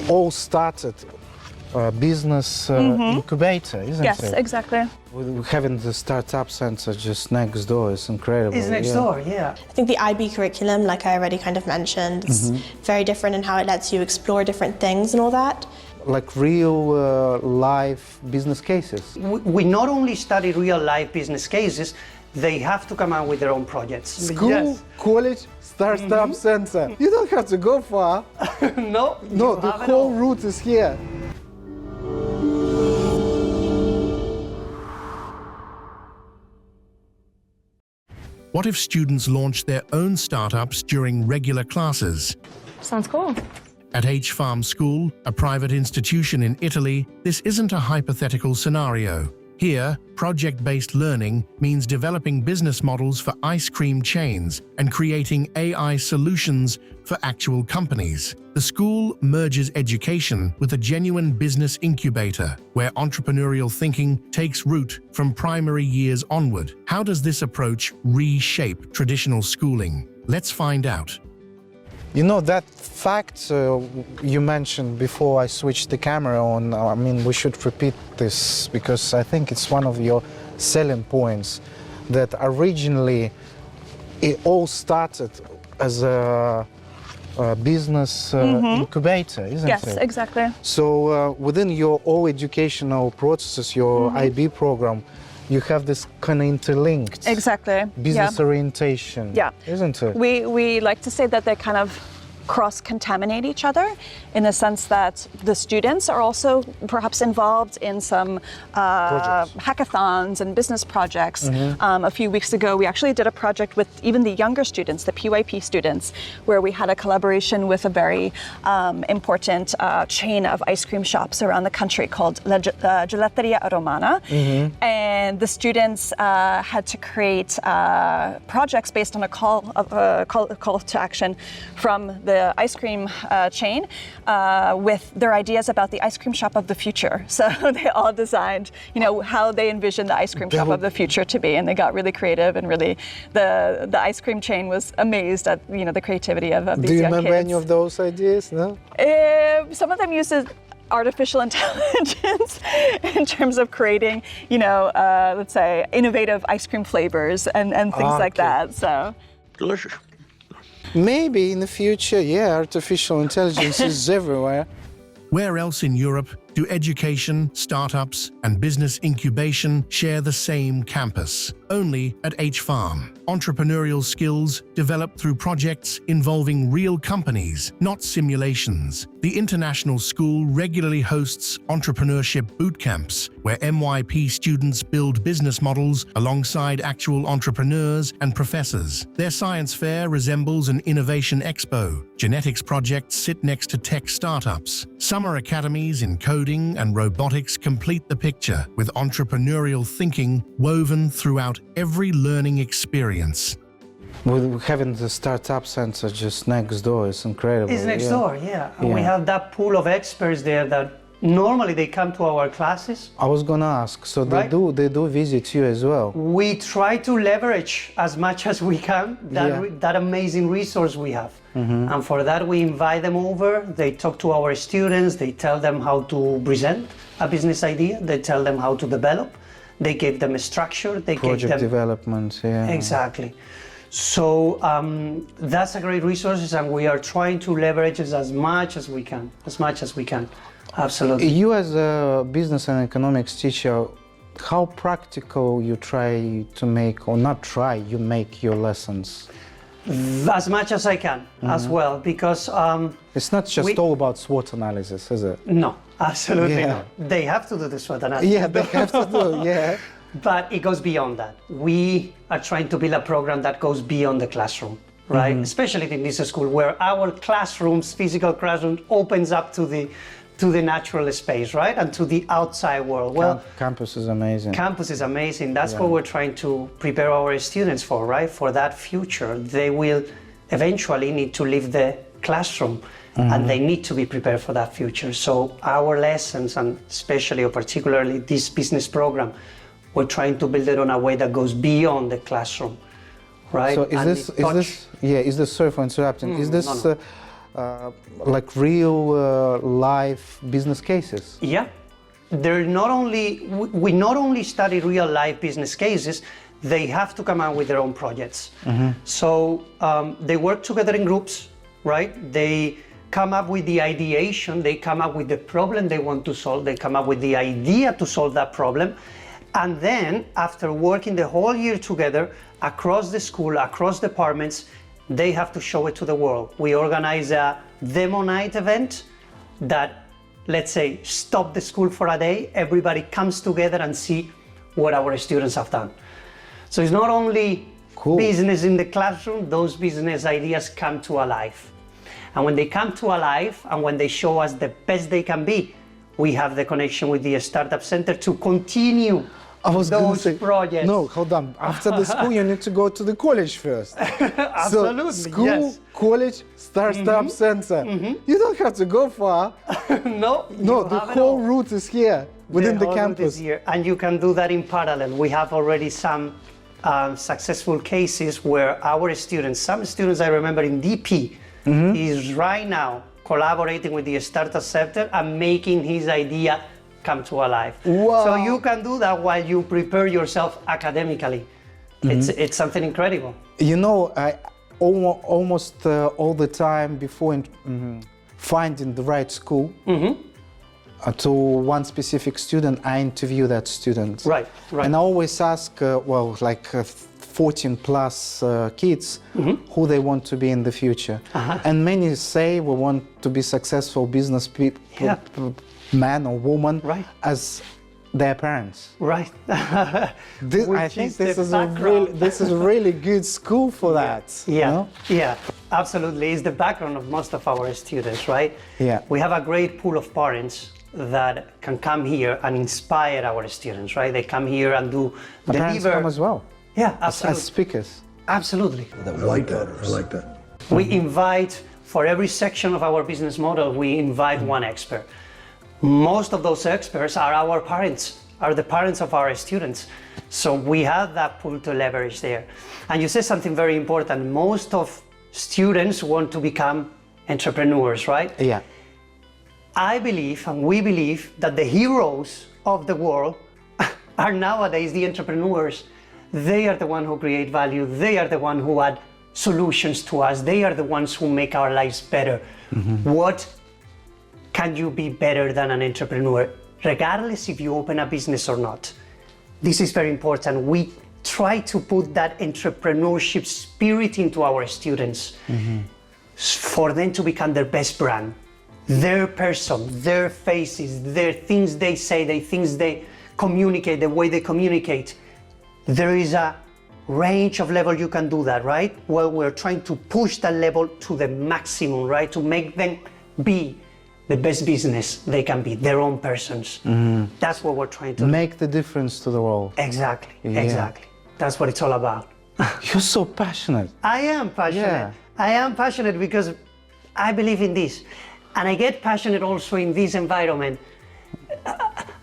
it all started business incubator, isn't it? Yes, exactly. Having the startup center just next door is incredible. It's next door, yeah. I think the IB curriculum, like I already kind of mentioned, is very different in how it lets you explore different things and all that. Like real life business cases. We not only study real life business cases, they have to come out with their own projects. School, Yes. college, startup center. You don't have to go far. No, No, you the have it whole all. route is here. What if students launched their own startups during regular classes? Sounds cool. At H-Farm School, a private institution in Italy, this isn't a hypothetical scenario. Here, project-based learning means developing business models for ice cream chains and creating AI solutions for actual companies. The school merges education with a genuine business incubator, where entrepreneurial thinking takes root from primary years onward. How does this approach reshape traditional schooling? Let's find out. You know, that fact you mentioned before I switched the camera on, I mean, we should repeat this because I think it's one of your selling points, that originally it all started as a business incubator, isn't it? Yes, exactly. So within your all educational processes, your IB program, you have this kind of interlinked Exactly. business orientation, isn't it? We like to say that they kind of cross-contaminate each other in the sense that the students are also perhaps involved in some hackathons and business projects. A few weeks ago, we actually did a project with even the younger students, the PYP students, where we had a collaboration with a very important chain of ice cream shops around the country called Gelateria Romana. And the students had to create projects based on a call to action from the ice cream chain with their ideas about the ice cream shop of the future. So they all designed, you know, how they envisioned the ice cream shop of the future to be, and they got really creative, and really the ice cream chain was amazed at, you know, the creativity of these young kids. Do you remember any of those ideas? No? Some of them uses artificial intelligence in terms of creating, you know, let's say innovative ice cream flavors and things like that. So delicious. Maybe in the future, yeah, artificial intelligence is everywhere. Where else in Europe do education, startups, and business incubation share the same campus? Only at H-Farm. Entrepreneurial skills developed through projects involving real companies, not simulations. The international school regularly hosts entrepreneurship boot camps, where MYP students build business models alongside actual entrepreneurs and professors. Their science fair resembles an innovation expo. Genetics projects sit next to tech startups. Summer academies in coding and robotics complete the picture, with entrepreneurial thinking woven throughout every learning experience. With having the startup center just next door is incredible. It's next door, yeah. And we have that pool of experts there that normally they come to our classes. I was gonna ask, so Right? they do visit you as well? We try to leverage as much as we can that amazing resource we have. And for that we invite them over, they talk to our students, they tell them how to present a business idea, they tell them how to develop, they give them a structure, they give Project them... development, yeah. Exactly. So that's a great resource, and we are trying to leverage it as much as we can, Absolutely. You as a business and economics teacher, how practical you try to make, or not try, you make your lessons? As much as I can, as well, because... It's not just all about SWOT analysis, is it? No, absolutely Yeah. not. They have to do the SWOT analysis. Yeah, they have to do, yeah. But it goes beyond that. We are trying to build a program that goes beyond the classroom, right? Especially in this school, where our classrooms, physical classrooms, opens up to the natural space, right? And to the outside world. Well, Campus is amazing. campus is amazing. That's what we're trying to prepare our students for, right? For that future. They will eventually need to leave the classroom, and they need to be prepared for that future. So our lessons, and especially or particularly this business program, we're trying to build it in a way that goes beyond the classroom, right? So is this, sorry for interrupting, is this like real life business cases. Yeah, they're not only, we not only study real life business cases, they have to come out with their own projects. So they work together in groups, right? They come up with the ideation, they come up with the problem they want to solve, they come up with the idea to solve that problem. And then after working the whole year together across the school, across departments, they have to show it to the world. We organize a demo night event that, let's say, stop the school for a day, everybody comes together and see what our students have done. So it's not only business in the classroom, those business ideas come to life. And when they come to life and when they show us the best they can be, we have the connection with the Startup Center to continue those projects. No, hold on. After the school, you need to go to the college first. Absolutely, so, school, yes. college, Startup Center. You don't have to go far. No, the whole route is here within the campus. Here, and you can do that in parallel. We have already some successful cases where our students, some students I remember in DP, is right now collaborating with the Startup Center and making his idea come to life. Wow. So you can do that while you prepare yourself academically. It's something incredible. You know, I almost all the time before finding the right school to one specific student, I interview that student. Right. And I always ask, 14 plus kids who they want to be in the future. And many say we want to be successful business people, man or woman, as their parents. Right. I think this is a really good school for that. Yeah, you know? Yeah, absolutely. It's the background of most of our students, right? Yeah. We have a great pool of parents that can come here and inspire our students, right? They come here and The parents come as well. Yeah, absolutely. As speakers. Absolutely. I like that. We invite, for every section of our business model, we invite one expert. Most of those experts are our parents, are the parents of our students. So we have that pool to leverage there. And you said something very important. Most of students want to become entrepreneurs, right? Yeah. I believe, and we believe, that the heroes of the world are nowadays the entrepreneurs. They are the ones who create value. They are the ones who add solutions to us. They are the ones who make our lives better. What can you be better than an entrepreneur, regardless if you open a business or not? This is very important. We try to put that entrepreneurship spirit into our students for them to become their best brand, their person, their faces, their things they say, the things they communicate, the way they communicate. There is a range of level you can do that, right? Well, we're trying to push that level to the maximum, right? To make them be the best business they can be, their own persons. That's what we're trying to make the difference to the world. Exactly, exactly. That's what it's all about. You're so passionate. I am passionate. Yeah. I am passionate because I believe in this. And I get passionate also in this environment.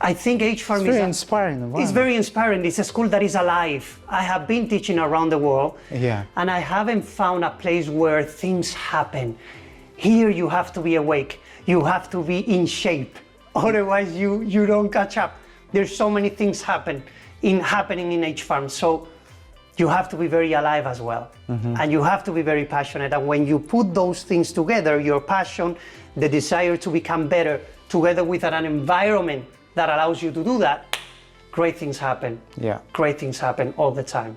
I think H-Farm is very inspiring. It's very inspiring. It's a school that is alive. I have been teaching around the world, and I haven't found a place where things happen. Here you have to be awake. You have to be in shape. Otherwise, you don't catch up. There's so many things happening in H-Farm. So you have to be very alive as well. And you have to be very passionate. And when you put those things together, your passion, the desire to become better, together with an environment that allows you to do that, great things happen. Yeah. Great things happen all the time.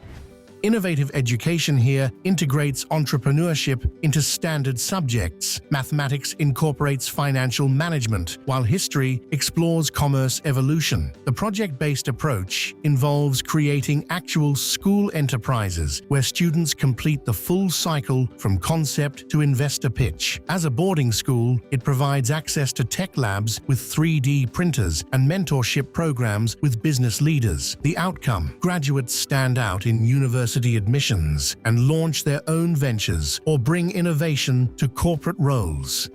Innovative education here integrates entrepreneurship into standard subjects. Mathematics incorporates financial management, while history explores commerce evolution. The project-based approach involves creating actual school enterprises where students complete the full cycle from concept to investor pitch. As a boarding school, it provides access to tech labs with 3D printers and mentorship programs with business leaders. The outcome: graduates stand out in university admissions and launch their own ventures or bring innovation to corporate roles.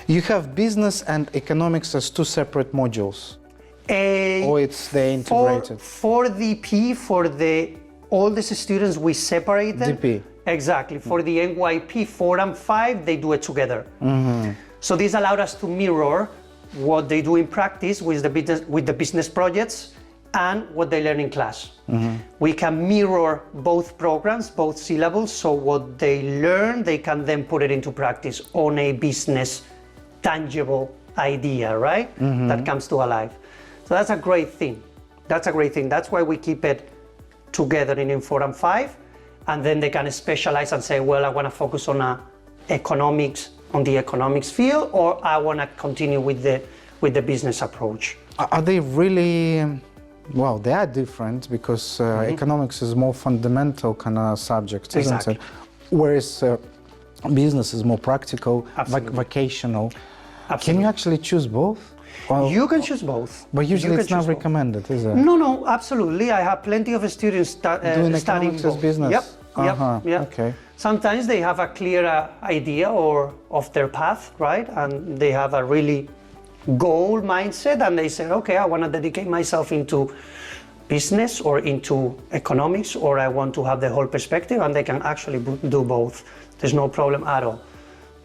You have business and economics as two separate modules, or they integrated? For DP, for the oldest students, we separate them. DP. Exactly. For the NYP 4 and 5, they do it together. So this allowed us to mirror what they do in practice with the business projects and what they learn in class. We can mirror both programs, both syllables, so what they learn, they can then put it into practice on a business tangible idea, right? That comes to life. So that's a great thing. That's a great thing. That's why we keep it together in 4 and 5, and then they can specialize and say, well, I want to focus on the economics field, or I want to continue with the business approach. Are they really, well, they are different because economics is more fundamental kind of subject, isn't Exactly. it? Whereas business is more practical, Absolutely. vocational. Can you actually choose both? Well, You can choose both. but usually You it's can not choose both. recommended, is it? No, absolutely. I have plenty of students Doing studying economics as both. business? Yep. Okay. Sometimes they have a clear idea of their path, right? And they have a really goal mindset, and they say, okay, I want to dedicate myself into business or into economics, or I want to have the whole perspective, and they can actually do both. There's no problem at all.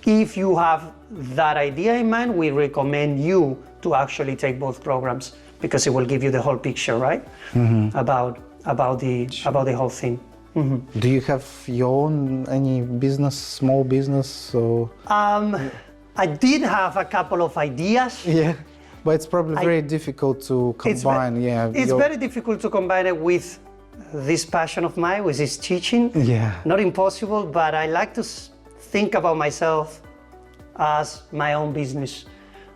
If you have that idea in mind, we recommend you to actually take both programs, because it will give you the whole picture, right? About the whole thing. Do you have your own, any business, small business? Or? I did have a couple of ideas. Yeah, but it's probably very difficult to combine. It's very difficult to combine it with this passion of mine, which is teaching. Yeah. Not impossible, but I like to think about myself as my own business,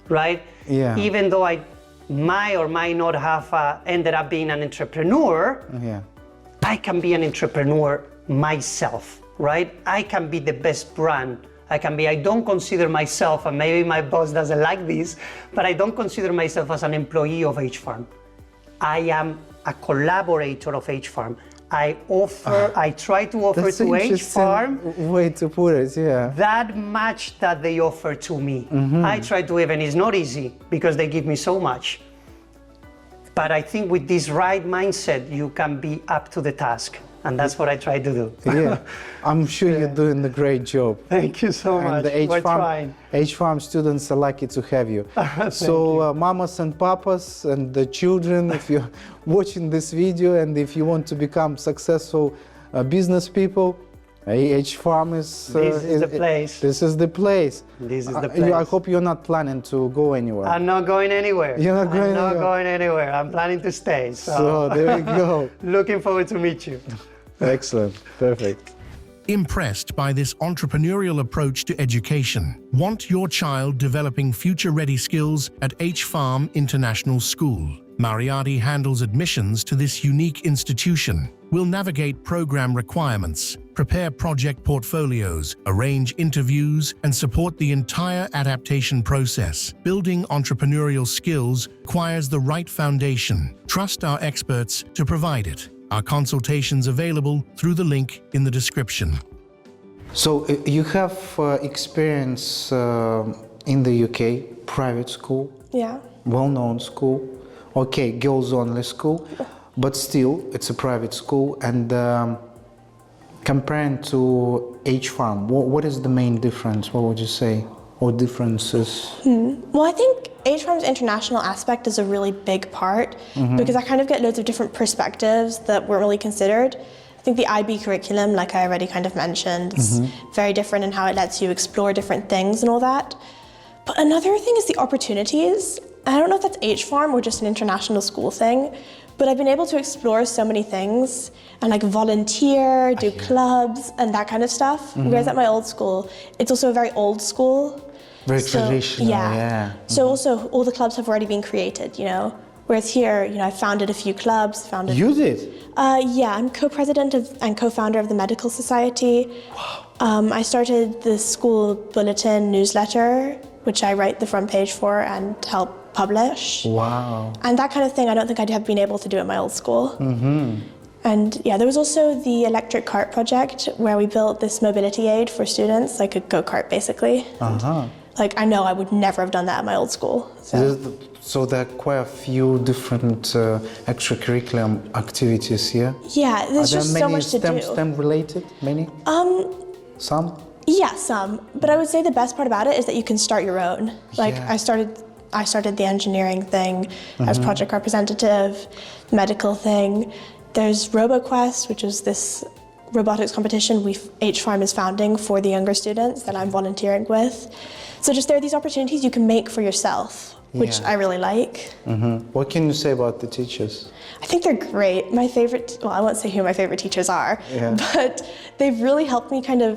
right? Yeah. Even though I might or might not have ended up being an entrepreneur, Yeah. I can be an entrepreneur myself, right? I can be the best brand. I don't consider myself, and maybe my boss doesn't like this, but I don't consider myself as an employee of H-Farm. I am a collaborator of H-Farm. I try to offer That's to an H-Farm interesting way to put it, yeah. that much that they offer to me. I try to, even it's not easy because they give me so much. But I think with this right mindset, you can be up to the task. And that's what I try to do. Yeah, I'm sure you're doing a great job. Thank you so much. And the We're trying. H-Farm students are lucky to have you. So mamas and papas and the children, if you're watching this video and if you want to become successful business people, H-Farm is This is the place. This is the place. This is the place. I hope you're not planning to go anywhere. I'm not going anywhere. You're not going I'm not anywhere. going anywhere. I'm planning to stay. So there we go. Looking forward to meet you. Excellent. Perfect. Impressed by this entrepreneurial approach to education? Want your child developing future-ready skills at H-Farm International School? Maryadi handles admissions to this unique institution. We'll navigate program requirements, prepare project portfolios, arrange interviews, and support the entire adaptation process. Building entrepreneurial skills requires the right foundation. Trust our experts to provide it. Our consultations available through the link in the description. So you have experience in the UK, private school, Yeah. well-known school, okay, girls-only school, but still it's a private school. And comparing to H-Farm, what is the main difference? What would you say, or differences? Well, I think H-Farm's international aspect is a really big part because I kind of get loads of different perspectives that weren't really considered. I think the IB curriculum, like I already kind of mentioned, is very different in how it lets you explore different things and all that. But another thing is the opportunities. I don't know if that's H-Farm or just an international school thing, but I've been able to explore so many things and like volunteer, do clubs and that kind of stuff. Whereas at my old school, it's also a very old school. Very traditional, yeah. So also all the clubs have already been created, you know. Whereas here, you know, I founded a few clubs. You did? Yeah, I'm co-president and co-founder of the Medical Society. Wow. I started the school bulletin newsletter, which I write the front page for and help publish. Wow. And that kind of thing I don't think I'd have been able to do at my old school. And yeah, there was also the electric cart project where we built this mobility aid for students, like a go-kart basically. like I know I would never have done that at my old school. So there are quite a few different extracurricular activities here. Yeah, there's Are just there so many much to do. STEM related? Many? Some? Yeah, some. But I would say the best part about it is that you can start your own. Like Yeah. I started the engineering thing as project representative, medical thing. There's RoboQuest, which is this robotics competition H-Farm is founding for the younger students that I'm volunteering with. So just there are these opportunities you can make for yourself, which Yeah. I really like. What can you say about the teachers? I think they're great. My favorite, well, I won't say who my favorite teachers are, Yeah. but they've really helped me kind of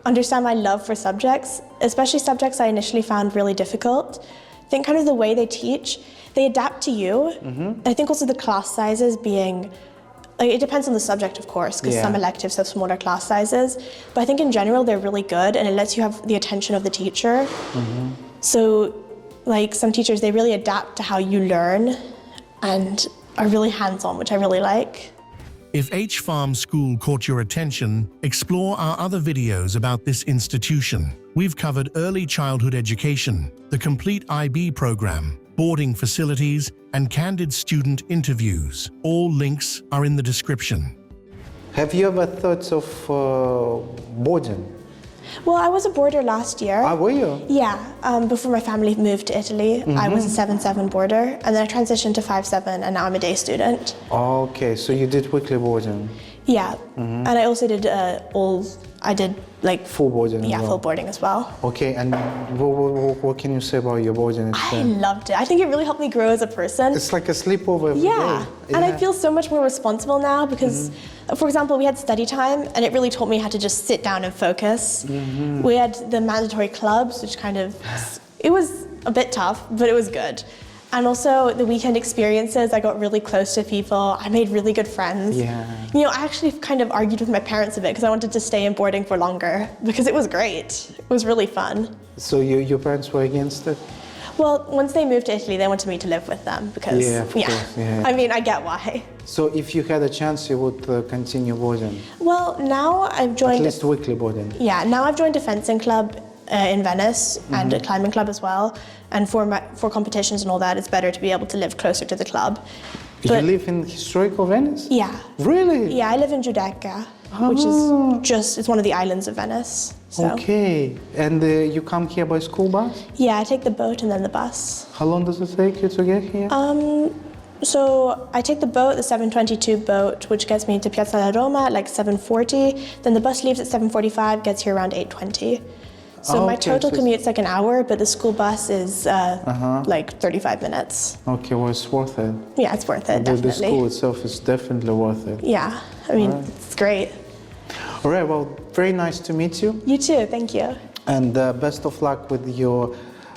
understand my love for subjects, especially subjects I initially found really difficult. I think kind of the way they teach, they adapt to you. I think also the class sizes being, like, it depends on the subject, of course, because Yeah. some electives have smaller class sizes, but I think in general they're really good and it lets you have the attention of the teacher. So, like, some teachers, they really adapt to how you learn and are really hands-on, which I really like. If H-Farm School caught your attention, explore our other videos about this institution. We've covered early childhood education, the complete IB program, boarding facilities, and candid student interviews. All links are in the description. Have you ever thought of boarding? Well, I was a boarder last year. Were you? Yeah, before my family moved to Italy, I was a 7/7 boarder, and then I transitioned to 5/7, and now I'm a day student. Okay, so you did weekly boarding. Yeah, and I also did Full boarding as yeah, well. full boarding as well. Okay, and what can you say about your boarding I experience? loved it. I think it really helped me grow as a person. It's like a sleepover every Yeah, day. and I feel so much more responsible now because, for example, we had study time and it really taught me how to just sit down and focus. We had the mandatory clubs, which kind of, it was a bit tough, but it was good. And also the weekend experiences, I got really close to people. I made really good friends. Yeah. You know, I actually kind of argued with my parents a bit because I wanted to stay in boarding for longer because it was great. It was really fun. So your parents were against it? Well, once they moved to Italy, they wanted me to live with them because, Yeah, of course, yeah. I mean, I get why. So if you had a chance, you would continue boarding? Well, now I've joined. At least weekly boarding? Yeah, now I've joined a fencing club in Venice and a climbing club as well. And for competitions and all that, it's better to be able to live closer to the club. You live in historical Venice? Yeah. Really? Yeah, I live in Giudecca, which is it's one of the islands of Venice. So. Okay, and you come here by school bus? Yeah, I take the boat and then the bus. How long does it take you to get here? So I take the boat, the 7:22 boat, which gets me to Piazza della Roma at like 7:40. Then the bus leaves at 7:45, gets here around 8:20. So my total commute's like an hour, but the school bus is like 35 minutes. Okay, well, it's worth it. Yeah, it's worth it, definitely. The school itself is definitely worth it. Yeah, I mean, it's great. All right, well, very nice to meet you. You too, thank you. And best of luck with your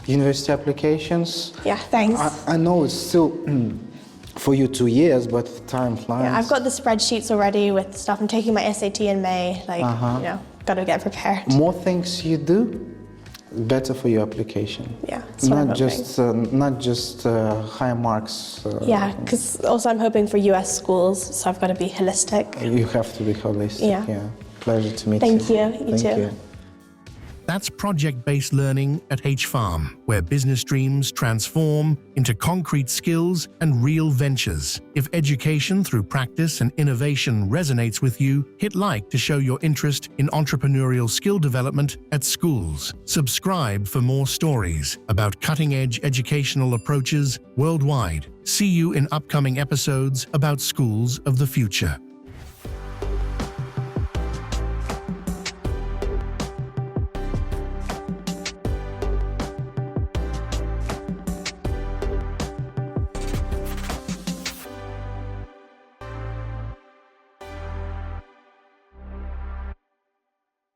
university applications. Yeah, thanks. I know it's still for you 2 years, but time flies. Yeah, I've got the spreadsheets already with stuff. I'm taking my SAT in May, like, you know, gotta get prepared. More things you do, better for your application. Yeah, that's what I'm hoping. Not just high marks. Yeah, because also I'm hoping for US schools, so I've got to be holistic. You have to be holistic. Yeah. Pleasure to meet Thank you. you. You too. That's project-based learning at H-Farm, where business dreams transform into concrete skills and real ventures. If education through practice and innovation resonates with you, hit like to show your interest in entrepreneurial skill development at schools. Subscribe for more stories about cutting-edge educational approaches worldwide. See you in upcoming episodes about schools of the future.